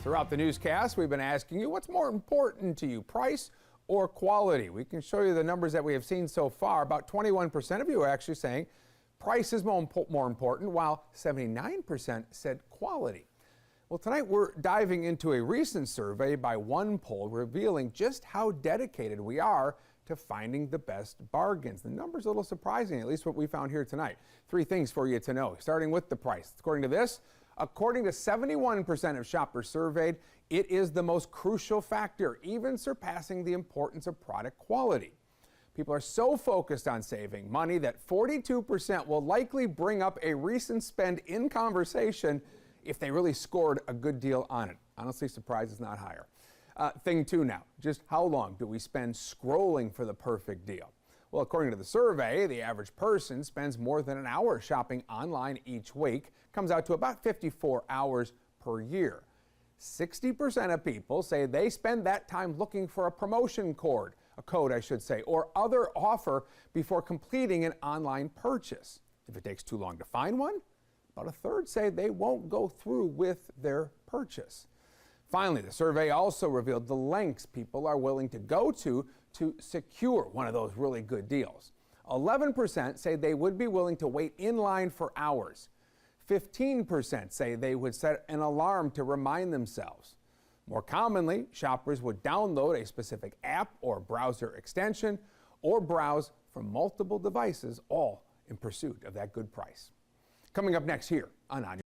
Throughout the newscast, we've been asking you what's more important to you, price or quality? We can show you the numbers that we have seen so far. About 21% of you are actually saying price is more important, while 79% said quality. Well, tonight we're diving into a recent survey by Boll revealing just how dedicated we are to finding the best bargains. The number's a little surprising, at least what we found here tonight. Three things for you to know, starting with the price. According to this, according to 71% of shoppers surveyed, it is the most crucial factor, even surpassing the importance of product quality. People are so focused on saving money that 42% will likely bring up a recent spend in conversation if they really scored a good deal on it. Honestly, surprised it's not higher. Thing two now, just how long do we spend scrolling for the perfect deal? Well, according to the survey, the average person spends more than an hour shopping online each week. Comes out to about 54 hours per year. 60% of people say they spend that time looking for a promotion code, or other offer before completing an online purchase. If it takes too long to find one, about a third say they won't go through with their purchase. Finally, the survey also revealed the lengths people are willing to go to secure one of those really good deals. 11% say they would be willing to wait in line for hours. 15% say they would set an alarm to remind themselves. More commonly, shoppers would download a specific app or browser extension or browse from multiple devices, all in pursuit of that good price. Coming up next here on